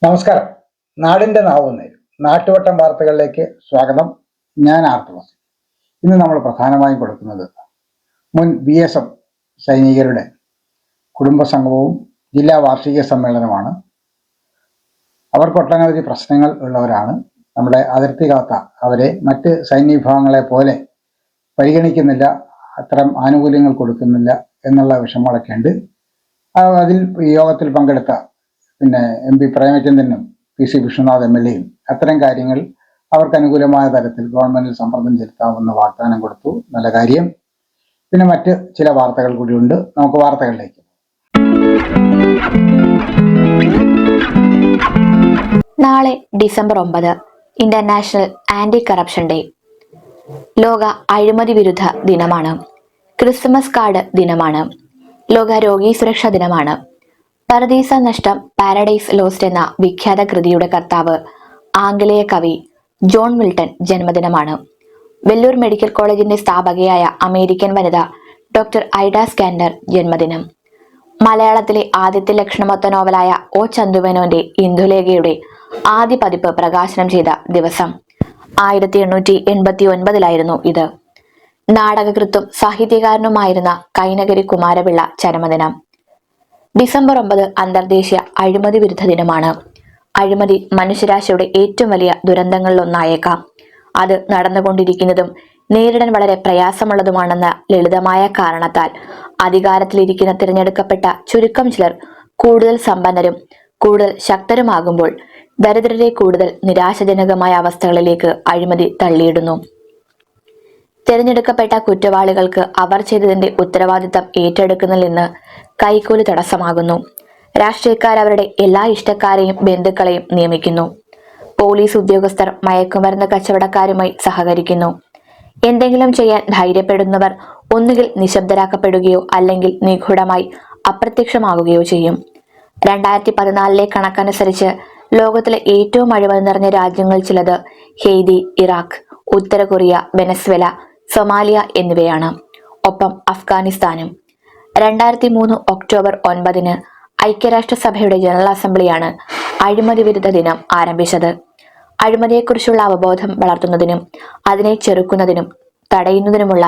നമസ്കാരം. നാടിന്റെ നാവുന്നേൽ നാട്ടുവട്ടം വാർത്തകളിലേക്ക് സ്വാഗതം. ഞാൻ ആർത്തവസ്. ഇന്ന് നമ്മൾ പ്രധാനമായും കൊടുക്കുന്നത് മുൻ BSF സൈനികരുടെ കുടുംബസംഗമവും ജില്ലാ വാർഷിക സമ്മേളനമാണ്. അവർക്ക് ഒട്ടനവധി പ്രശ്നങ്ങൾ ഉള്ളവരാണ്. നമ്മുടെ അതിർത്തി കാത്ത അവരെ മറ്റ് സൈന്യ വിഭാഗങ്ങളെ പോലെ പരിഗണിക്കുന്നില്ല, അത്തരം ആനുകൂല്യങ്ങൾ കൊടുക്കുന്നില്ല എന്നുള്ള വിഷമങ്ങളൊക്കെ ഉണ്ട്. അതിൽ യോഗത്തിൽ പങ്കെടുത്ത MP പ്രേമചന്ദ്രനും PC വിശ്വനാഥ് MLAയും അത്തരം കാര്യങ്ങൾ അവർക്ക് അനുകൂലമായ തരത്തിൽ ഗവൺമെന്റിൽ സമ്മർദ്ദം ചെലുത്താമെന്ന് വാഗ്ദാനം കൊടുത്തു. നല്ല കാര്യം. പിന്നെ മറ്റ് ചില വാർത്തകൾ കൂടിയുണ്ട്. നമുക്ക് വാർത്തകളിലേക്ക്. നാളെ December 9 international anti corruption day. ലോക അഴിമതി വിരുദ്ധ ദിനമാണ്. ക്രിസ്മസ് കാർഡ് ദിനമാണ്. ലോക രോഗീ സുരക്ഷാ ദിനമാണ്. പരദീസ നഷ്ടം പാരഡൈസ് ലോസ്റ്റ് എന്ന വിഖ്യാത കൃതിയുടെ കർത്താവ് ആംഗലേയ കവി ജോൺ മിൽട്ടൺ ജന്മദിനമാണ്. വെല്ലൂർ മെഡിക്കൽ കോളേജിന്റെ സ്ഥാപകയായ അമേരിക്കൻ വനിത ഡോക്ടർ ഐഡ സ്കാൻഡർ ജന്മദിനം. മലയാളത്തിലെ ആദ്യത്തെ ലക്ഷണമൊത്ത നോവലായ O ചന്തുമേനോന്റെ ഇന്ദുലേഖയുടെ ആദ്യ പതിപ്പ് പ്രകാശനം ചെയ്ത ദിവസം 1889 ഇത്. നാടകകൃത്തും സാഹിത്യകാരനുമായിരുന്ന കൈനകരി കുമാരപിള്ള ചരമദിനം. ഡിസംബർ 9 അന്തർദേശീയ അഴിമതി വിരുദ്ധ ദിനമാണ്. അഴിമതി മനുഷ്യരാശിയുടെ ഏറ്റവും വലിയ ദുരന്തങ്ങളിലൊന്നായേക്കാം. അത് നടന്നുകൊണ്ടിരിക്കുന്നതും നേരിടാൻ വളരെ പ്രയാസമുള്ളതുമാണെന്ന ലളിതമായ കാരണത്താൽ അധികാരത്തിലിരിക്കുന്ന തിരഞ്ഞെടുക്കപ്പെട്ട ചുരുക്കം ചിലർ കൂടുതൽ സമ്പന്നരും കൂടുതൽ ശക്തരുമാകുമ്പോൾ ദരിദ്രരെ കൂടുതൽ നിരാശാജനകമായ അവസ്ഥകളിലേക്ക് അഴിമതി തള്ളിയിടുന്നു. തിരഞ്ഞെടുക്കപ്പെട്ട കുറ്റവാളികൾക്ക് അവർ ചെയ്തതിന്റെ ഉത്തരവാദിത്തം ഏറ്റെടുക്കുന്നതിൽ നിന്ന് കൈക്കൂലി തടസ്സമാകുന്നു. രാഷ്ട്രീയക്കാർ അവരുടെ എല്ലാ ഇഷ്ടക്കാരെയും ബന്ധുക്കളെയും നിയമിക്കുന്നു. പോലീസ് ഉദ്യോഗസ്ഥർ മയക്കുമരുന്ന് കച്ചവടക്കാരുമായി സഹകരിക്കുന്നു. എന്തെങ്കിലും ചെയ്യാൻ ധൈര്യപ്പെടുന്നവർ ഒന്നുകിൽ നിശബ്ദരാക്കപ്പെടുകയോ അല്ലെങ്കിൽ നിഗൂഢമായി അപ്രത്യക്ഷമാകുകയോ ചെയ്യും. 2014 കണക്കനുസരിച്ച് ലോകത്തിലെ ഏറ്റവും അഴിമതി നിറഞ്ഞ രാജ്യങ്ങൾ ചിലത് ഹെയ്തി, ഇറാഖ്, ഉത്തര കൊറിയ, വെനസ്വേല, സൊമാലിയ എന്നിവയാണ്. ഒപ്പം അഫ്ഗാനിസ്ഥാനും. 2003 ഒക്ടോബർ 9 ഐക്യരാഷ്ട്രസഭയുടെ ജനറൽ അസംബ്ലിയാണ് അഴിമതി വിരുദ്ധ ദിനം ആരംഭിച്ചത്. അഴിമതിയെക്കുറിച്ചുള്ള അവബോധം വളർത്തുന്നതിനും അതിനെ ചെറുക്കുന്നതിനും തടയുന്നതിനുമുള്ള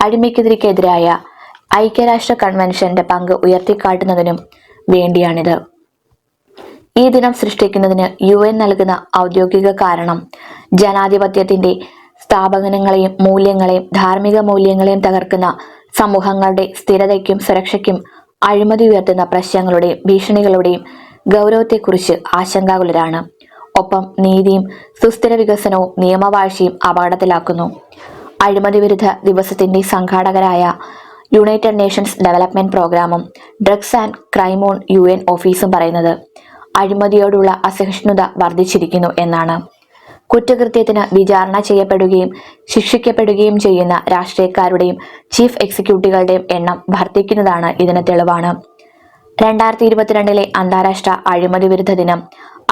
അഴിമതിക്കെതിരായ ഐക്യരാഷ്ട്ര കൺവെൻഷന്റെ പങ്ക് ഉയർത്തിക്കാട്ടുന്നതിനും വേണ്ടിയാണിത്. ഈ ദിനം സൃഷ്ടിക്കുന്നതിന് UN നൽകുന്ന ഔദ്യോഗിക കാരണം ജനാധിപത്യത്തിന്റെ സ്ഥാപനങ്ങളെയും മൂല്യങ്ങളെയും ധാർമ്മിക മൂല്യങ്ങളെയും തകർക്കുന്ന സമൂഹങ്ങളുടെ സ്ഥിരതയ്ക്കും സുരക്ഷയ്ക്കും അഴിമതി ഉയർത്തുന്ന പ്രശ്നങ്ങളുടെയും ഭീഷണികളുടെയും ഗൗരവത്തെക്കുറിച്ച് ആശങ്കാകുലരാണ്. ഒപ്പം നീതിയും സുസ്ഥിര വികസനവും നിയമവാഴ്ചയും അപകടത്തിലാക്കുന്നു. അഴിമതി വിരുദ്ധ ദിവസത്തിന്റെ സംഘാടകരായ യുണൈറ്റഡ് നേഷൻസ് ഡെവലപ്മെന്റ് പ്രോഗ്രാമും drugs and crime on UN ഓഫീസും പറയുന്നത് അഴിമതിയോടുള്ള അസഹിഷ്ണുത വർദ്ധിച്ചിരിക്കുന്നു എന്നാണ്. കുറ്റകൃത്യത്തിന് വിചാരണ ചെയ്യപ്പെടുകയും ശിക്ഷിക്കപ്പെടുകയും ചെയ്യുന്ന രാഷ്ട്രീയക്കാരുടെയും ചീഫ് എക്സിക്യൂട്ടീവുകളുടെയും എണ്ണം വർദ്ധിക്കുന്നതാണ് ഇതിന് തെളിവാണ്. 2022 അന്താരാഷ്ട്ര അഴിമതി വിരുദ്ധ ദിനം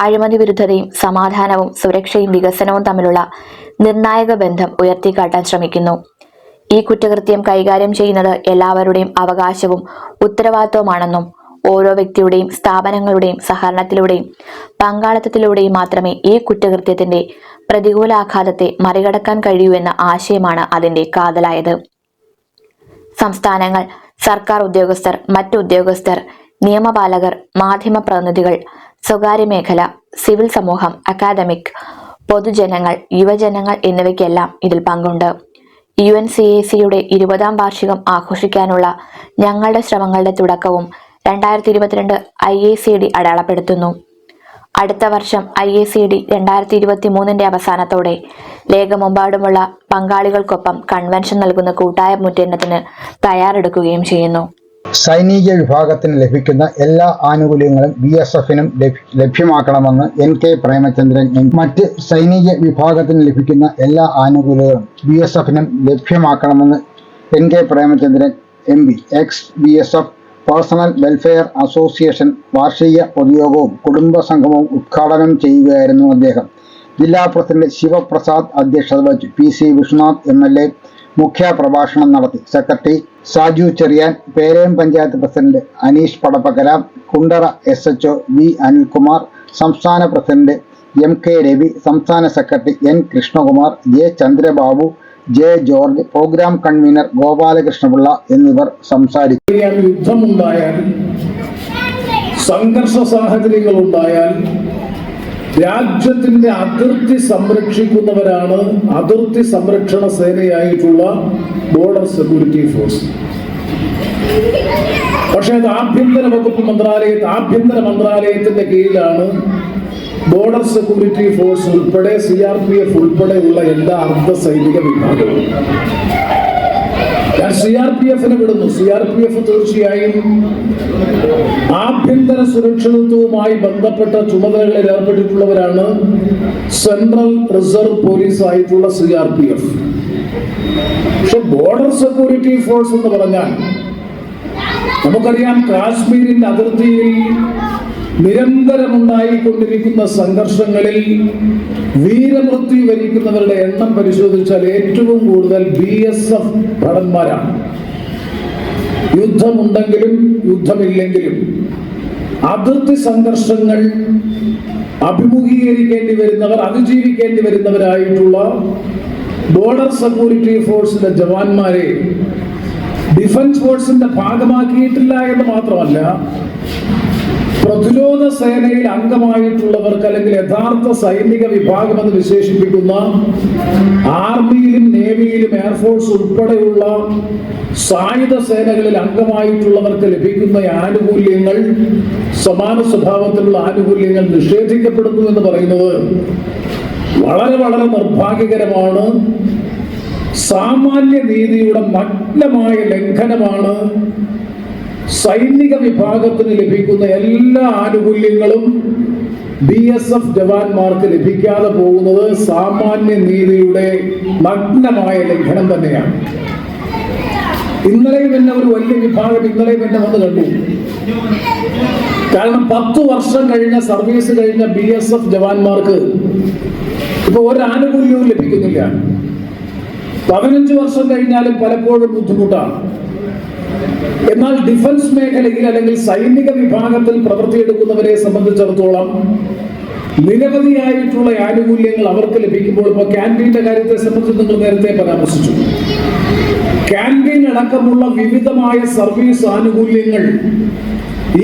അഴിമതി വിരുദ്ധതയും സമാധാനവും സുരക്ഷയും വികസനവും തമ്മിലുള്ള നിർണായക ബന്ധം ഉയർത്തിക്കാട്ടാൻ ശ്രമിക്കുന്നു. ഈ കുറ്റകൃത്യം കൈകാര്യം ചെയ്യുന്നത് എല്ലാവരുടെയും അവകാശവും ഉത്തരവാദിത്വമാണെന്നും ഓരോ വ്യക്തിയുടെയും സ്ഥാപനങ്ങളുടെയും സഹകരണത്തിലൂടെയും പങ്കാളിത്തത്തിലൂടെയും മാത്രമേ ഈ കുറ്റകൃത്യത്തിന്റെ പ്രതികൂലാഘാതത്തെ മറികടക്കാൻ കഴിയൂ എന്ന ആശയമാണ് അതിന്റെ കാതലായത്. സംസ്ഥാനങ്ങൾ, സർക്കാർ ഉദ്യോഗസ്ഥർ, മറ്റു ഉദ്യോഗസ്ഥർ, നിയമപാലകർ, മാധ്യമ പ്രതിനിധികൾ, സ്വകാര്യ മേഖല, സിവിൽ സമൂഹം, അക്കാദമിക്, പൊതുജനങ്ങൾ, യുവജനങ്ങൾ എന്നിവയ്ക്കെല്ലാം ഇതിൽ പങ്കുണ്ട്. UNCACയുടെ 20ാം വാർഷികം ആഘോഷിക്കാനുള്ള ഞങ്ങളുടെ ശ്രമങ്ങളുടെ തുടക്കവും 2022 IACD അടയാളപ്പെടുത്തുന്നു. അടുത്ത വർഷം IACD 2023 അവസാനത്തോടെ ലോകമെമ്പാടുമുള്ള പങ്കാളികൾക്കൊപ്പം കൺവെൻഷൻ നൽകുന്ന കൂട്ടായ മുന്നേറ്റത്തിന് തയ്യാറെടുക്കുകയും ചെയ്യുന്നു. സൈനിക വിഭാഗത്തിന് ലഭിക്കുന്ന എല്ലാ ആനുകൂല്യങ്ങളും BSFനും ലഭ്യമാക്കണമെന്ന് NK പ്രേമചന്ദ്രൻ. മറ്റ് സൈനിക വിഭാഗത്തിന് ലഭിക്കുന്ന എല്ലാ ആനുകൂല്യങ്ങളും BSFനും ലഭ്യമാക്കണമെന്ന് NK Premachandran MP. BSF personal welfare association വാർഷിക പൊതുയോഗവും കുടുംബസംഗമവും ഉദ്ഘാടനം ചെയ്യുകയായിരുന്നു അദ്ദേഹം. ജില്ലാ പ്രസിഡന്റ് ശിവപ്രസാദ് അധ്യക്ഷത വഹിച്ചു. PC വിശ്വനാഥ് MLA മുഖ്യ പ്രഭാഷണം നടത്തി. Secretary Saju Cherian, Perayam panchayat president Aneesh Padappakkara, Kundara SHO V. Anilkumar, സംസ്ഥാന പ്രസിഡന്റ് MK രവി, സംസ്ഥാന secretary N Krishnakumar, J Chandrababu, J George, programme convener Gopalakrishnapillai എന്നിവർ സംസാരിച്ചു. യുദ്ധമുണ്ടായാൽ, സംഘർഷ സാഹചര്യങ്ങൾ ഉണ്ടായാൽ രാജ്യത്തിന്റെ അതിർത്തി സംരക്ഷിക്കുന്നവരാണ് അതിർത്തി സംരക്ഷണ സേനയായിട്ടുള്ള ബോർഡർ സെക്യൂരിറ്റി ഫോഴ്സ്. പക്ഷേ അത് ആഭ്യന്തര മന്ത്രാലയത്തിന്റെ കീഴിലാണ് ബോർഡർ സെക്യൂരിറ്റി ഫോഴ്സ് ഉൾപ്പെടെ CRPF ഉൾപ്പെടെയുള്ള എല്ലാ അർദ്ധ സൈനിക വിഭാഗവും. ഞാൻ CRPFനെ വിടുന്നു. CRPF തീർച്ചയായും ആഭ്യന്തര സുരക്ഷിതത്വവുമായി ബന്ധപ്പെട്ട ചുമതലകളിൽ ഏർപ്പെട്ടിട്ടുള്ളവരാണ്. സെൻട്രൽ റിസർവ് പോലീസ് ആയിട്ടുള്ള CRPF. പക്ഷെ ബോർഡർ സെക്യൂരിറ്റി ഫോഴ്സ് എന്ന് പറഞ്ഞാൽ നമുക്കറിയാം, കാശ്മീരിന്റെ അതിർത്തിയിൽ നിരന്തരമുണ്ടായിക്കൊണ്ടിരിക്കുന്ന സംഘർഷങ്ങളിൽ വീരമൃത്യു വരിക്കുന്നവരുടെ എണ്ണം പരിശോധിച്ചാൽ ഏറ്റവും കൂടുതൽ BSF ഭടന്മാരാണ്. യുദ്ധമുണ്ടെങ്കിലും യുദ്ധമില്ലെങ്കിലും അതിർത്തി സംഘർഷങ്ങൾ അഭിമുഖീകരിക്കേണ്ടി വരുന്നവർ, അതിജീവിക്കേണ്ടി വരുന്നവരായിട്ടുള്ള ബോർഡർ സെക്യൂരിറ്റി ഫോഴ്സിന്റെ ജവാന്മാരെ ഡിഫൻസ് ഫോഴ്സിന്റെ ഭാഗമാക്കിയിട്ടില്ല എന്ന് മാത്രമല്ല, പ്രതിരോധ സേനയിൽ അംഗമായിട്ടുള്ളവർക്ക് അല്ലെങ്കിൽ യഥാർത്ഥ സൈനിക വിഭാഗം എന്ന് വിശേഷിപ്പിക്കുന്ന ആർമിയിലും നേവിയിലും എയർഫോഴ്സ് ഉൾപ്പെടെയുള്ള സായുധ സേനകളിൽ അംഗമായിട്ടുള്ളവർക്ക് ലഭിക്കുന്ന ആനുകൂല്യങ്ങൾ, സമാന സ്വഭാവത്തിലുള്ള ആനുകൂല്യങ്ങൾ നിഷേധിക്കപ്പെടുന്നു എന്ന് പറയുന്നത് വളരെ വളരെ നിർഭാഗ്യകരമാണ്. സാമാന്യ നീതിയുടെ നഗ്നമായ ലംഘനമാണ്. സൈനിക വിഭാഗത്തിന് ലഭിക്കുന്ന എല്ലാ ആനുകൂല്യങ്ങളും BSF ജവാന്മാർക്ക് ലഭിക്കാതെ പോകുന്നത് സാമാന്യ നീതിയുടെ നഗ്നമായ ലംഘനം തന്നെയാണ്. ഇന്നലെയും എന്നെ ഒരു വലിയ വിഭാഗം ഇന്നലെയും എന്നെ വന്ന് കണ്ടു. കാരണം 10 വർഷം കഴിഞ്ഞ സർവീസ് കഴിഞ്ഞ BSF ജവാന്മാർക്ക് ഇപ്പൊ ഒരു ആനുകൂല്യവും ലഭിക്കുന്നില്ല. 15 വർഷം കഴിഞ്ഞാലും പലപ്പോഴും ബുദ്ധിമുട്ടാണ്. എന്നാൽ ഡിഫൻസ് മേഖലയിൽ അല്ലെങ്കിൽ സൈനിക വിഭാഗത്തിൽ പ്രവർത്തിയെടുക്കുന്നവരെ സംബന്ധിച്ചിടത്തോളം നിരവധിയായിട്ടുള്ള ആനുകൂല്യങ്ങൾ അവർക്ക് ലഭിക്കുമ്പോൾ, ഇപ്പോൾ ക്യാൻറ്റീന്റെ കാര്യത്തെ സംബന്ധിച്ച് നിങ്ങൾ നേരത്തെ പരാമർശിച്ചു. ക്യാൻറ്റീൻ അടക്കമുള്ള വിവിധമായ സർവീസ് ആനുകൂല്യങ്ങൾ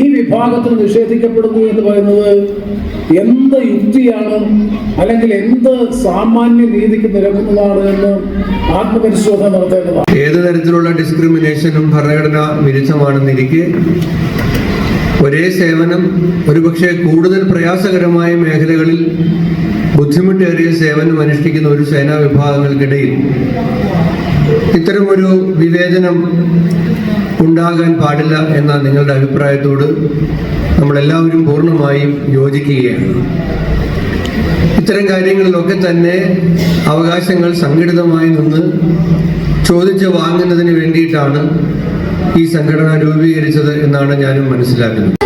ഈ വിഭാഗത്തിൽ നിഷേധിക്കപ്പെടുന്നു എന്ന് പറയുന്നത് എന്ത് യുക്തിയാണ്, അല്ലെങ്കിൽ എന്ത് സാമാന്യ നീതിക്ക് നിരക്കുന്നതാണ് എന്ന് ആത്മപരിശോധന നടത്തേണ്ടതാണ്. ഏത് തരത്തിലുള്ള ഡിസ്ക്രിമിനേഷനും ഭരണഘടനാ വിരുദ്ധമാണെന്നിരിക്കെ ഒരേ സേവനം ഒരുപക്ഷെ കൂടുതൽ പ്രയാസകരമായ മേഖലകളിൽ ബുദ്ധിമുട്ടേറിയ സേവനം അനുഷ്ഠിക്കുന്ന ഒരു സേനാ വിഭാഗങ്ങൾക്കിടയിൽ ഇത്തരമൊരു വിവേചനം ഉണ്ടാകാൻ പാടില്ല എന്ന നിങ്ങളുടെ അഭിപ്രായത്തോട് നമ്മളെല്ലാവരും പൂർണ്ണമായും യോജിക്കുകയാണ്. ഇത്തരം കാര്യങ്ങളിലൊക്കെ തന്നെ അവകാശങ്ങൾ സംഘടിതമായി നിന്ന് ചോദിച്ച് വാങ്ങുന്നതിന് വേണ്ടിയിട്ടാണ് ഈ സംഘടന രൂപീകരിച്ചത് എന്നാണ് ഞാനും മനസ്സിലാക്കുന്നത്.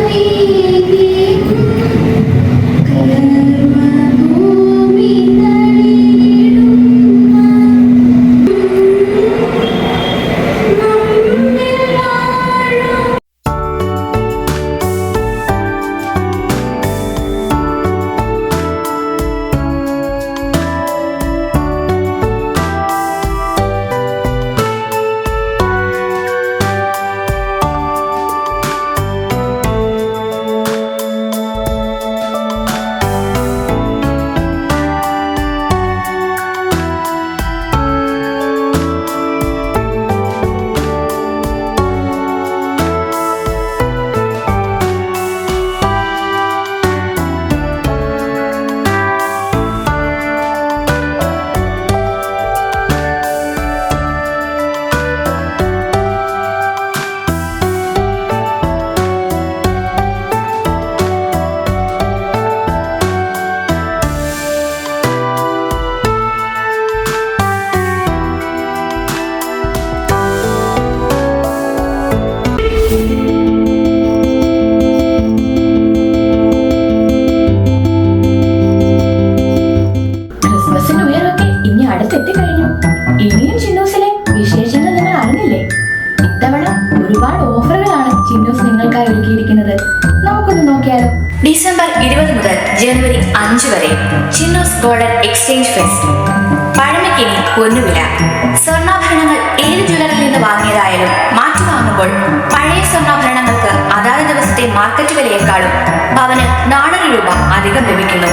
ഡിസംബർ 20 മുതൽ ജനുവരി 5 വരെ ചിന്നൂസ് ഗോൾഡൻ എക്സ്ചേഞ്ച് ഫെസ്റ്റ്. പഴമയ്ക്കിനി പൊന്നുവില. സ്വർണ്ണാഭരണങ്ങൾ ഏത് ജ്വല്ലറിൽ നിന്ന് വാങ്ങിയതായാലും മാറ്റി വാങ്ങുമ്പോൾ പഴയ സ്വർണ്ണാഭരണങ്ങൾക്ക് അതാത് ദിവസത്തെ മാർക്കറ്റ് വിലയേക്കാളും പവന് 400 രൂപ അധികം ലഭിക്കുന്നു.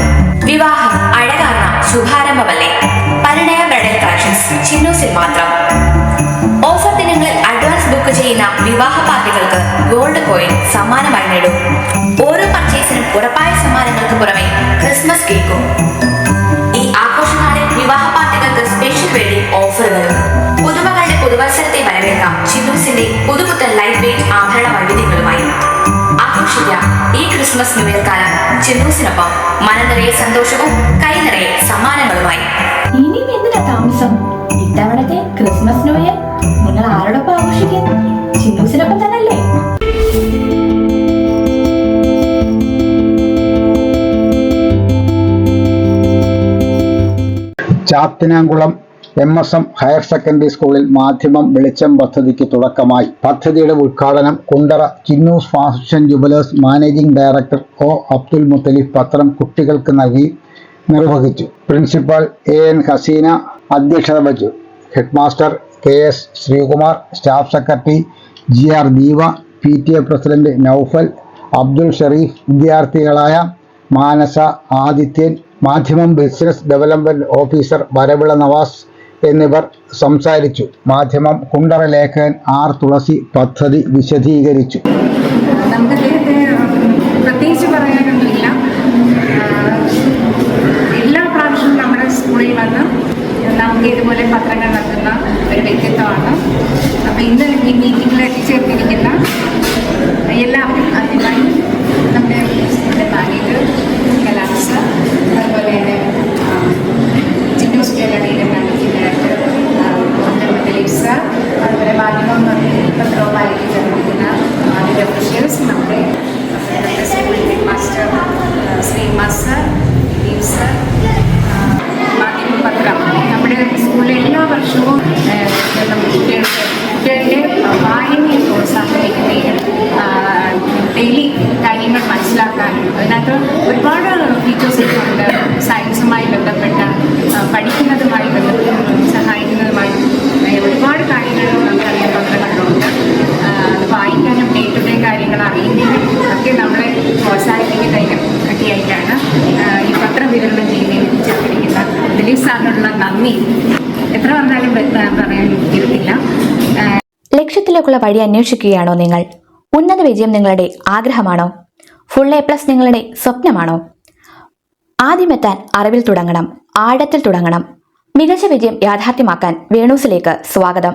വിവാഹം അഴകാർന്ന ശുഭാരംഭമല്ലേ? പരിണയ ബ്രൈഡൽ കളക്ഷൻസ് ചിന്നൂസിൽ മാത്രം. ഓഫർ ദിനങ്ങളിൽ അഡ്വാൻസ് ബുക്ക് ചെയ്യുന്ന വിവാഹ പാർട്ടികൾക്ക് ഗോൾഡ് കോയിൻ സമ്മാനമായി നേടും. ഓരോ പർച്ചേസിനും ഉറപ്പായ സമ്മാനങ്ങൾക്ക് പുറമെ ക്രിസ്മസ് കേക്കും. ഈ ആഘോഷനാളിൽ വിവാഹ പാർട്ടികൾക്ക് സ്പെഷ്യൽ വെഡിംഗ് ഓഫറുകളും. പുതുമകളുടെ പുതുവത്സരത്തെ വരവേൽക്കാം ചിന്നൂസിന്റെ പുതുപുത്തൻ ലൈറ്റ് വെയിറ്റ് ആഭരണ വൈവിധ്യങ്ങളുമായി. ആഘോഷിക്കാം ഈ ക്രിസ്മസ് ന്യൂ ഇയർ കാലം ചിന്നൂസിനൊപ്പം. മനം നിറയെ സന്തോഷവും കൈ നിറയെ സമ്മാനങ്ങളുമായി. ഇനിയും എന്തിനാ താമസം? ഇത്തവണത്തെ ക്രിസ്മസ് ന്യൂ ഇയർ നിങ്ങൾ ആരോടൊപ്പം ആഘോഷിക്കും? ചിന്നൂസിനൊപ്പം തന്നെയല്ലേ? ചാത്തിനാംകുളം MSM ഹയർ സെക്കൻഡറി സ്കൂളിൽ മാധ്യമം വെളിച്ചം പദ്ധതിക്ക് തുടക്കമായി. പദ്ധതിയുടെ ഉദ്ഘാടനം Kundara Chinnoos fashion jewellers managing director O. Abdul Muthalif പത്രം കുട്ടികൾക്ക് നൽകി നിർവഹിച്ചു. പ്രിൻസിപ്പൽ AN ഹസീന അധ്യക്ഷത വഹിച്ചു. Headmaster KS Sreekumar, staff secretary GR Deeva, PTA president Noufal, Abdul Shereef, വിദ്യാർത്ഥികളായ Manasa, Adithyan, Madhyamam business development officer Varavila Navas എന്നിവർ സംസാരിച്ചു. മാധ്യമം കുണ്ടറ ലേഖകൻ R. തുളസി പദ്ധതി വിശദീകരിച്ചു. നമുക്ക് അദ്ദേഹത്തെ പ്രത്യേകിച്ച് പറയാനൊന്നുമില്ല. എല്ലാ പ്രാവശ്യവും നമ്മുടെ സ്കൂളിൽ വന്ന് നമുക്ക് ഇതുപോലെ പത്രങ്ങൾ നൽകുന്ന ഒരു വ്യക്തിത്വമാണ്. അപ്പോൾ ഇന്ന് ഈ മീറ്റിങ്ങിൽ എത്തിച്ചേർത്തിരിക്കുന്ന എല്ലാവരും, ആദ്യമായി നമ്മുടെ സ്കൂളിൻ്റെ മാനേജർ കലാംസ, അതുപോലെ തന്നെ ചിന്നൂസ് ജ്വല്ലറിയുടെ മാനേജിംഗ് ഡയറക്ടർ മുത്തലീഫ് സാർ, അതുപോലെ മാധ്യമം പത്രവുമായിട്ട് ചേർന്നിരിക്കുന്ന അതിൻ്റെ ഒഫീഷ്യൽസ്, നമ്മുടെ സ്കൂൾ ഹെഡ് മാസ്റ്റർ ശ്രീമാസ് സാർ, ദീപ് സാർ, മാധ്യമപത്രം. നമ്മുടെ സ്കൂളിൽ എല്ലാ വർഷവും കുട്ടികളുടെ വായനയെ പ്രോത്സാഹിപ്പിക്കുന്നതിനും ഡെയിലി കാര്യങ്ങൾ മനസ്സിലാക്കാനും അതിനകത്ത് ഒരുപാട് ഫീച്ചേഴ്സൊക്കെ ഉണ്ട്. സയൻസുമായി ബന്ധപ്പെട്ട പഠിക്കുന്നതുമായി ബന്ധപ്പെട്ട് സഹായിക്കുന്നതുമായി ഒരുപാട് കാര്യങ്ങൾ നമുക്കറിയാൻ പത്രങ്ങളിലുണ്ട്. അത് വായിക്കാനും ഡേ ടു ഡേ കാര്യങ്ങൾ അറിയുന്നതിനും ഒക്കെ നമ്മളെ പ്രോത്സാഹിപ്പിക്കുന്നതിനും ഒക്കെയായിട്ടാണ് ഈ പത്രം വിതരണം ചെയ്യുന്നതിന് ചേർത്തിരിക്കുന്ന ദിലീപ് സാറിനുള്ള നന്ദി എത്ര പറഞ്ഞാലും പറയാൻ തീർത്തില്ല. ലക്ഷ്യത്തിലേക്കുള്ള വഴി അന്വേഷിക്കുകയാണോ നിങ്ങൾ? ഉന്നത വിജയം നിങ്ങളുടെ ആഗ്രഹമാണോ? ഫുൾ A+ നിങ്ങളുടെ സ്വപ്നമാണോ? ആദ്യമെത്താൻ അറിവിൽ തുടങ്ങണം, ആഴത്തിൽ തുടങ്ങണം. മികച്ച വിജയം യാഥാർത്ഥ്യമാക്കാൻ വേണൂസിലേക്ക് സ്വാഗതം.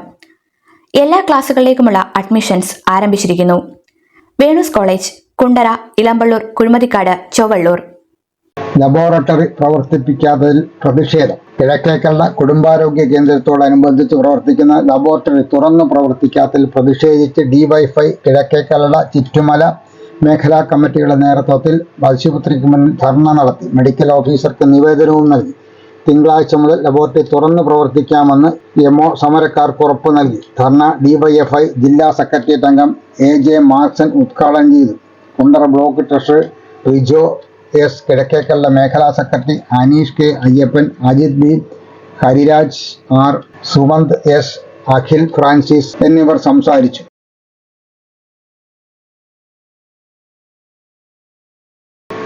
എല്ലാ ക്ലാസുകളിലേക്കുമുള്ള അഡ്മിഷൻസ് ആരംഭിച്ചിരിക്കുന്നു. വേണൂസ് കോളേജ്, കുണ്ടറ, ഇളമ്പള്ളൂർ, കുഴിമതിക്കാട്, ചൊവ്വള്ളൂർ. ലബോറട്ടറി പ്രവർത്തിപ്പിക്കാത്തതിൽ പ്രതിഷേധം. കിഴക്കേക്കള്ള കുടുംബാരോഗ്യ കേന്ദ്രത്തോടനുബന്ധിച്ച് പ്രവർത്തിക്കുന്ന ലബോറട്ടറി തുറന്നു പ്രവർത്തിക്കാത്തതിൽ പ്രതിഷേധിച്ച് DYFI കിഴക്കേക്കള്ള ചിറ്റുമല മേഖലാ കമ്മിറ്റിയുടെ നേതൃത്വത്തിൽ ആശുപത്രിക്ക് മുന്നിൽ ധർണ നടത്തി. മെഡിക്കൽ ഓഫീസർക്ക് നിവേദനവും നൽകി. തിങ്കളാഴ്ച മുതൽ ലബോറട്ടറി തുറന്നു പ്രവർത്തിക്കാമെന്ന് MO സമരക്കാർക്ക് ഉറപ്പു നൽകി. ധർണ DYFI ജില്ലാ സെക്രട്ടേറിയറ്റ് അംഗം AJ മാർക്സൺ ഉദ്ഘാടനം ചെയ്തു. Kundara block treasurer Rijo S, Kizhakkekalla മേഖലാ secretary Aneesh K, Ayyappan, Ajith B, Hariraj R, Sumanth S, Akhil Francis എന്നിവർ സംസാരിച്ചു.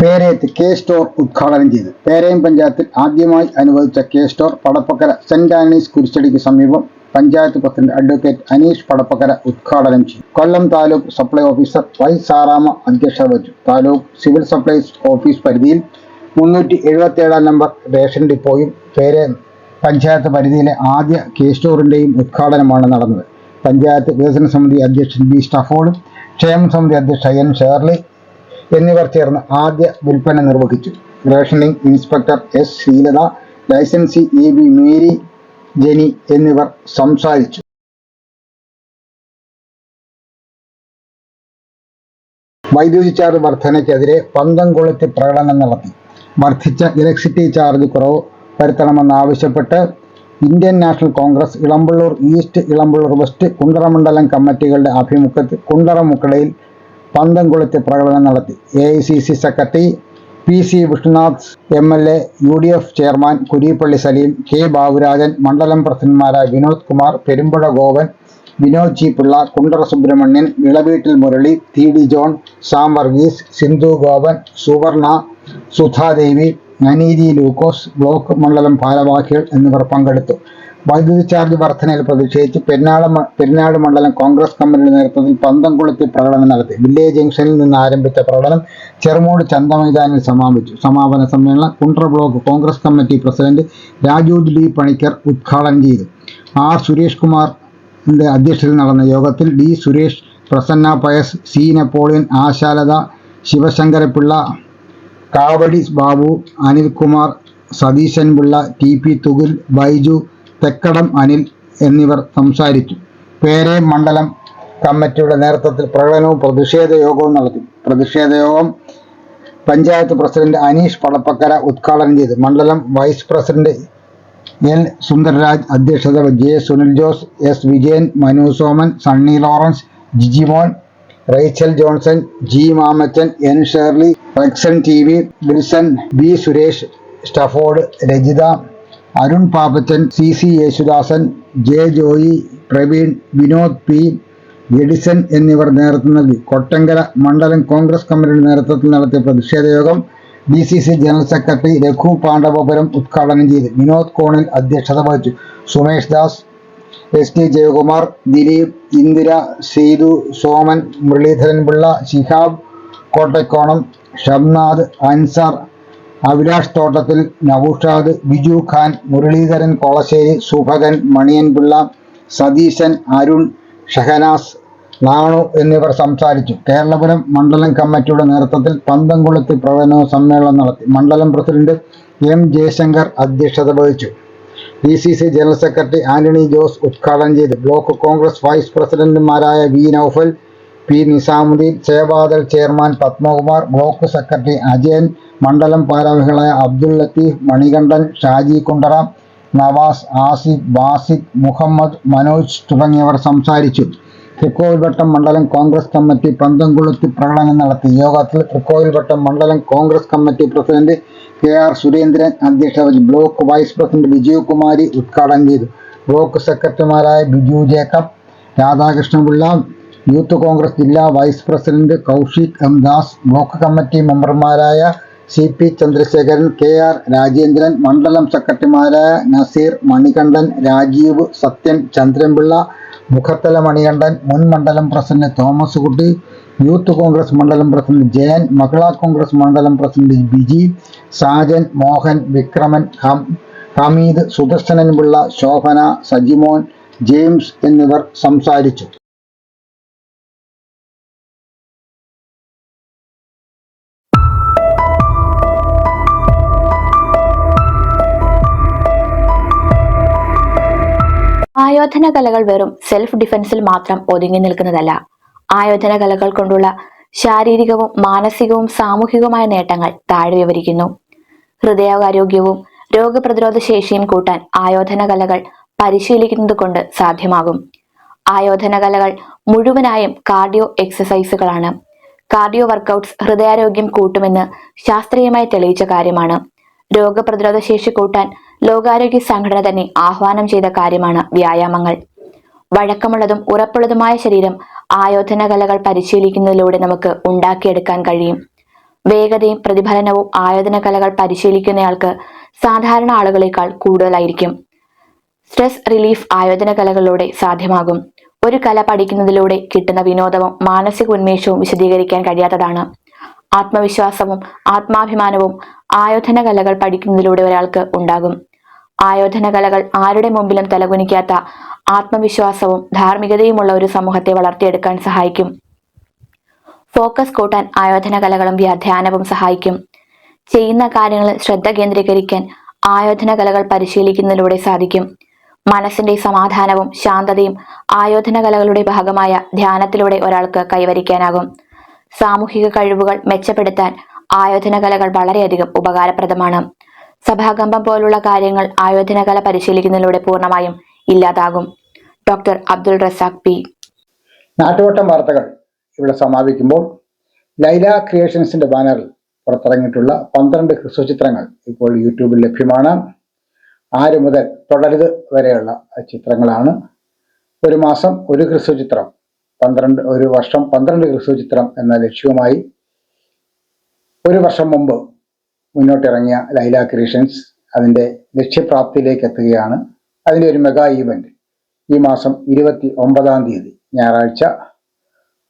പേരയത്ത് K-സ്റ്റോർ ഉദ്ഘാടനം ചെയ്തു. പേരയം പഞ്ചായത്തിൽ ആദ്യമായി അനുവദിച്ച K-സ്റ്റോർ പടപ്പക്കര സെന്റ് ആന്റണീസ് കുരിശടിക്ക് സമീപം പഞ്ചായത്ത് പ്രസിഡന്റ് അഡ്വക്കേറ്റ് അനീഷ് പടപ്പക്കര ഉദ്ഘാടനം ചെയ്തു. Kollam taluk supply officer Y. Sarama അധ്യക്ഷത വഹിച്ചു. താലൂക്ക് സിവിൽ സപ്ലൈസ് ഓഫീസ് പരിധിയിൽ 377 നമ്പർ റേഷൻ ഡിപ്പോയും പേരയം പഞ്ചായത്ത് പരിധിയിലെ ആദ്യ K-സ്റ്റോറിന്റെയും ഉദ്ഘാടനമാണ് നടന്നത്. പഞ്ചായത്ത് വികസന സമിതി അധ്യക്ഷൻ B. സ്റ്റഫോർഡ്, ക്ഷേമ സമിതി അധ്യക്ഷ N. ഷേർലി എന്നിവർ ചേർന്ന് ആദ്യ വിൽപ്പന നിർവഹിച്ചു. Rationing inspector S. Sreelatha, licensee AB Mary Jenny എന്നിവർ സംസാരിച്ചു. വൈദ്യുതി ചാർജ് വർധനയ്ക്കെതിരെ പന്തംകൊളുത്തി പ്രകടനം നടത്തി. വർദ്ധിച്ച ഇലക്ട്രിസിറ്റി ചാർജ് കുറവ് വരുത്തണമെന്നാവശ്യപ്പെട്ട് Indian national congress Elampalloor east, Elampalloor west, Kundara മണ്ഡലം കമ്മിറ്റികളുടെ ആഭിമുഖ്യത്തിൽ കുണ്ടറ മുക്കടയിൽ പന്തം കൊളുത്തി പ്രകടനം നടത്തി. AICC secretary PC Vishnunath MLA, UDF chairman Kureepally Saleem, K Baburajan, മണ്ഡലം പ്രസിഡന്റുമാരായ വിനോദ് കുമാർ, പെരുമ്പുഴ ഗോപൻ, വിനോദ് G പിള്ള, കുണ്ടറ സുബ്രഹ്മണ്യൻ, ഇളവീട്ടിൽ മുരളി, TD ജോൺ, സാം വർഗീസ്, സിന്ധു ഗോപൻ, സുവർണ, സുധാദേവി, അനീതി ലൂക്കോസ്, ബ്ലോക്ക് മണ്ഡലം ഭാരവാഹികൾ എന്നിവർ പങ്കെടുത്തു. വൈദ്യുതി ചാർജ് വർധനയിൽ പ്രതിഷേധിച്ച് പെരിനാട് മണ്ഡലം കോൺഗ്രസ് കമ്മിറ്റിയുടെ നേതൃത്വത്തിൽ പന്തം കൊളുത്തി പ്രകടനം നടത്തി. വില്ലേജ് ജംഗ്ഷനിൽ നിന്ന് ആരംഭിച്ച പ്രകടനം ചെറുമൂട് ചന്തമൈതാനിൽ സമാപിച്ചു. സമാപന സമ്മേളനം Kundara block congress committee president Raju D Panicker ഉദ്ഘാടനം ചെയ്തു. R സുരേഷ് കുമാറിന്റെ അധ്യക്ഷതയിൽ നടന്ന യോഗത്തിൽ D Suresh, Prasanna Pius, C Napoleon, Ashalatha, Sivasankarapillai, Kavadi Babu, Anilkumar, Satheesan Pillai, TP Thukil, Baiju, Thekkadam Anil എന്നിവർ സംസാരിച്ചു. പേരെ മണ്ഡലം കമ്മിറ്റിയുടെ നേതൃത്വത്തിൽ പ്രകടനവും പ്രതിഷേധ യോഗവും നടത്തി. പ്രതിഷേധ യോഗം പഞ്ചായത്ത് പ്രസിഡന്റ് അനീഷ് പടപ്പക്കര ഉദ്ഘാടനം ചെയ്തു. മണ്ഡലം വൈസ് പ്രസിഡന്റ് L സുന്ദരരാജ് അധ്യക്ഷത വഹിച്ചു. J Sunil Jose, S Vijayan, Manu Soman, Sunny Lawrence, Jijimon, Rachel Johnson, G Mamachan, N Shirley, Rexon TV, Wilson, B Suresh, Stafford, Rajitha, Arun Pappachan, CC Yesudasan, J Joy, Praveen, Vinod P, Edison എന്നിവർ നേതൃത്വം നൽകി. കൊട്ടങ്കര മണ്ഡലം കോൺഗ്രസ് കമ്മിറ്റിയുടെ നേതൃത്വത്തിൽ നടത്തിയ പ്രതിഷേധ യോഗം DCC general secretary Raghu Pandavapuram ഉദ്ഘാടനം ചെയ്തു. വിനോദ് കോണിൽ അധ്യക്ഷത വഹിച്ചു. സുമേഷ് ദാസ്, ST ജയകുമാർ, ദിലീപ്, ഇന്ദിര, സേതു, സോമൻ, മുരളീധരൻ പിള്ള, ശിഹാബ് കോട്ടക്കോണം, ഷംനാഥ്, അൻസാർ, അഭിലാഷ് തോട്ടത്തിൽ, നൌഷാദ്, ബിജു ഖാൻ, മുരളീധരൻ കൊളശ്ശേരി, സുഭകൻ, മണിയൻപിള്ള, സതീശൻ, അരുൺ, ഷഹനാസ്, നാണു എന്നിവർ സംസാരിച്ചു. കേരളപുരം മണ്ഡലം കമ്മിറ്റിയുടെ നേതൃത്വത്തിൽ പന്തം കൊളുത്തി പ്രകടനവും സമ്മേളനം നടത്തി. മണ്ഡലം പ്രസിഡന്റ് M ജയശങ്കർ അധ്യക്ഷത വഹിച്ചു. DCC general secretary Antony Jose ഉദ്ഘാടനം ചെയ്തു. ബ്ലോക്ക് കോൺഗ്രസ് വൈസ് പ്രസിഡന്റുമാരായ V Noufal, P Nizamuddin, Sevadal chairman Padmakumar, block secretary Ajayan, മണ്ഡലം ഭാരവാഹികളായ അബ്ദുൽ ലത്തീഫ്, മണികണ്ഠൻ, ഷാജി കുണ്ടറ, നവാസ്, ആസിഫ്, ബാസിദ്, മുഹമ്മദ്, മനോജ് തുടങ്ങിയവർ സംസാരിച്ചു. തൃക്കോവിൽവട്ടം മണ്ഡലം കോൺഗ്രസ് കമ്മിറ്റി പന്തം കൊളുത്തി പ്രകടനം നടത്തി. യോഗത്തിൽ തൃക്കോവിൽവട്ടം മണ്ഡലം Congress committee president KR Surendran അധ്യക്ഷത വഹിച്ചു. ബ്ലോക്ക് വൈസ് പ്രസിഡന്റ് വിജയകുമാരി ഉദ്ഘാടനം ചെയ്തു. ബ്ലോക്ക് സെക്രട്ടറിമാരായ ബിജു ജേക്കബ്, രാധാകൃഷ്ണപിള്ള, യൂത്ത് കോൺഗ്രസ് ജില്ലാ vice president Kaushik M Das, block committee മെമ്പർമാരായ CP ചന്ദ്രശേഖരൻ, KR രാജേന്ദ്രൻ, മണ്ഡലം സെക്രട്ടറിമാരായ നസീർ, മണികണ്ഠൻ, രാജീവ്, സത്യൻ, ചന്ദ്രൻപിള്ള, മുഖത്തല മണികണ്ഠൻ, മുൻ മണ്ഡലം പ്രസിഡന്റ് തോമസ് കുട്ടി, യൂത്ത് കോൺഗ്രസ് മണ്ഡലം പ്രസിഡന്റ് ജയൻ, മഹിളാ കോൺഗ്രസ് മണ്ഡലം പ്രസിഡന്റ് ബിജി, സാജൻ, മോഹൻ, വിക്രമൻ, ഹമീദ്, സുദർശനൻ പിള്ള, ശോഭന, സജിമോൻ, ജെയിംസ് എന്നിവർ സംസാരിച്ചു. ആയോധന കലകൾ വെറും സെൽഫ് ഡിഫൻസിൽ മാത്രം ഒതുങ്ങി നിൽക്കുന്നതല്ല. ആയോധന കലകൾ കൊണ്ടുള്ള ശാരീരികവും മാനസികവും സാമൂഹികവുമായ നേട്ടങ്ങൾ താഴെ വിവരിക്കുന്നു. ഹൃദയാരോഗ്യവും രോഗപ്രതിരോധ ശേഷിയും കൂട്ടാൻ ആയോധന കലകൾ പരിശീലിക്കുന്നത് കൊണ്ട് സാധ്യമാകും. ആയോധന കലകൾ മുഴുവനായും കാർഡിയോ എക്സസൈസുകളാണ്. കാർഡിയോ വർക്കൗട്ട്സ് ഹൃദയാരോഗ്യം കൂട്ടുമെന്ന് ശാസ്ത്രീയമായി തെളിയിച്ച കാര്യമാണ്. രോഗപ്രതിരോധ ശേഷി കൂട്ടാൻ ലോകാരോഗ്യ സംഘടന തന്നെ ആഹ്വാനം ചെയ്ത കാര്യമാണ് വ്യായാമങ്ങൾ. വഴക്കമുള്ളതും ഉറപ്പുള്ളതുമായ ശരീരം ആയോധന കലകൾ പരിശീലിക്കുന്നതിലൂടെ നമുക്ക് ഉണ്ടാക്കിയെടുക്കാൻ കഴിയും. വേഗതയും പ്രതിഫലനവും ആയോധന കലകൾ പരിശീലിക്കുന്നയാൾക്ക് സാധാരണ ആളുകളെക്കാൾ കൂടുതലായിരിക്കും. സ്ട്രെസ് റിലീഫ് ആയോധന കലകളിലൂടെ സാധ്യമാകും. ഒരു കല പഠിക്കുന്നതിലൂടെ കിട്ടുന്ന വിനോദവും മാനസിക ഉന്മേഷവും വിശദീകരിക്കാൻ കഴിയാത്തതാണ്. ആത്മവിശ്വാസവും ആത്മാഭിമാനവും ആയോധന കലകൾ പഠിക്കുന്നതിലൂടെ ഒരാൾക്ക് ഉണ്ടാകും. ആയോധന കലകൾ ആരുടെ മുമ്പിലും തലകുനിക്കാത്ത ആത്മവിശ്വാസവും ധാർമ്മികതയുമുള്ള ഒരു സമൂഹത്തെ വളർത്തിയെടുക്കാൻ സഹായിക്കും. ഫോക്കസ് കൂട്ടാൻ ആയോധന കലകളും ധ്യാനവും സഹായിക്കും. ചെയ്യുന്ന കാര്യങ്ങളിൽ ശ്രദ്ധ കേന്ദ്രീകരിക്കാൻ ആയോധന കലകൾ പരിശീലിക്കുന്നതിലൂടെ സാധിക്കും. മനസ്സിന്റെ സമാധാനവും ശാന്തതയും ആയോധന കലകളുടെ ഭാഗമായ ധ്യാനത്തിലൂടെ ഒരാൾക്ക് കൈവരിക്കാനാകും. സാമൂഹിക കഴിവുകൾ മെച്ചപ്പെടുത്താൻ ആയോധന കലകൾ വളരെയധികം ഉപകാരപ്രദമാണ്. സഭാകമ്പം പോലുള്ള കാര്യങ്ങൾ ആയോധന കല പരിശീലിക്കുന്നതിലൂടെ പൂർണ്ണമായും ഇല്ലാതാകും. Doctor Abdul Razak P. നാട്ടുവട്ടം വാർത്തകൾ ഇവിടെ സമാപിക്കുമ്പോൾ ലൈല ക്രിയേഷൻസിന്റെ ബാനറിൽ പുറത്തിറങ്ങിയിട്ടുള്ള 12 ഹ്രസ്വ ചിത്രങ്ങൾ ഇപ്പോൾ യൂട്യൂബിൽ ലഭ്യമാണ്. 6 മുതൽ തുടരുത് വരെയുള്ള ചിത്രങ്ങളാണ്. ഒരു മാസം ഒരു ഹ്രസ്വ ചിത്രം, ഒരു വർഷം 12 ഹ്രസ്വ ചിത്രം എന്ന ലക്ഷ്യവുമായി ഒരു വർഷം മുമ്പ് മുന്നോട്ടിറങ്ങിയ ലൈല ക്രിയേഷൻസ് അതിൻ്റെ ലക്ഷ്യപ്രാപ്തിയിലേക്ക് എത്തുകയാണ്. അതിൻ്റെ ഒരു മെഗാ ഈവന്റ് ഈ മാസം 29-ാം തീയതി ഞായറാഴ്ച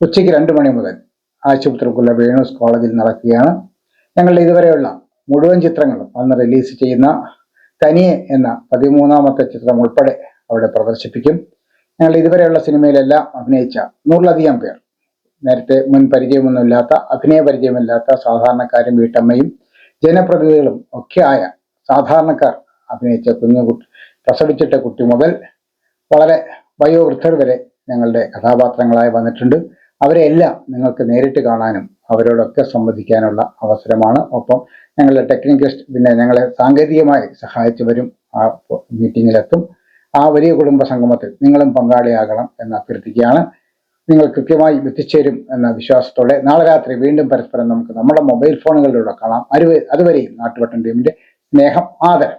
ഉച്ചയ്ക്ക് 2 മണി മുതൽ ആശുപത്രിക്കുള്ള വേണൂസ് കോളേജിൽ നടക്കുകയാണ്. ഞങ്ങളുടെ ഇതുവരെയുള്ള മുഴുവൻ ചിത്രങ്ങളും അന്ന് റിലീസ് ചെയ്യുന്ന തനിയെ എന്ന 13ാമത്തെ ചിത്രം ഉൾപ്പെടെ അവിടെ പ്രദർശിപ്പിക്കും. ഞങ്ങളുടെ ഇതുവരെയുള്ള സിനിമയിലെല്ലാം അഭിനയിച്ച 100-ലധികം പേർ, നേരത്തെ മുൻ പരിചയമൊന്നുമില്ലാത്ത, അഭിനയ പരിചയമില്ലാത്ത സാധാരണക്കാരും വീട്ടമ്മയും ജനപ്രതിനിധികളും ഒക്കെ ആയ സാധാരണക്കാർ അഭിനയിച്ച കുഞ്ഞുകുട്ടി, പ്രസവിച്ചിട്ട കുട്ടി മുതൽ വളരെ വയോവൃദ്ധർ വരെ ഞങ്ങളുടെ കഥാപാത്രങ്ങളായി വന്നിട്ടുണ്ട്. അവരെ എല്ലാം നിങ്ങൾക്ക് നേരിട്ട് കാണാനും അവരോടൊക്കെ സംവദിക്കാനുള്ള അവസരമാണ്. ഒപ്പം ഞങ്ങളുടെ ടെക്നിക്കൽ പിന്നെ ഞങ്ങളെ സാങ്കേതികമായി സഹായിച്ചവരും ആ മീറ്റിങ്ങിലെത്തും. ആ വലിയ കുടുംബ സംഗമത്തിൽ നിങ്ങളും പങ്കാളിയാകണം എന്ന് അഭ്യർത്ഥിക്കുകയാണ്. നിങ്ങൾ കൃത്യമായി എത്തിച്ചേരും എന്ന വിശ്വാസത്തോടെ നാളെ രാത്രി വീണ്ടും പരസ്പരം നമുക്ക് നമ്മുടെ മൊബൈൽ ഫോണുകളിലൂടെ കാണാം. അതുവരെയും നാട്ടുവട്ടം ടീമിന്റെ സ്നേഹം, ആദരം.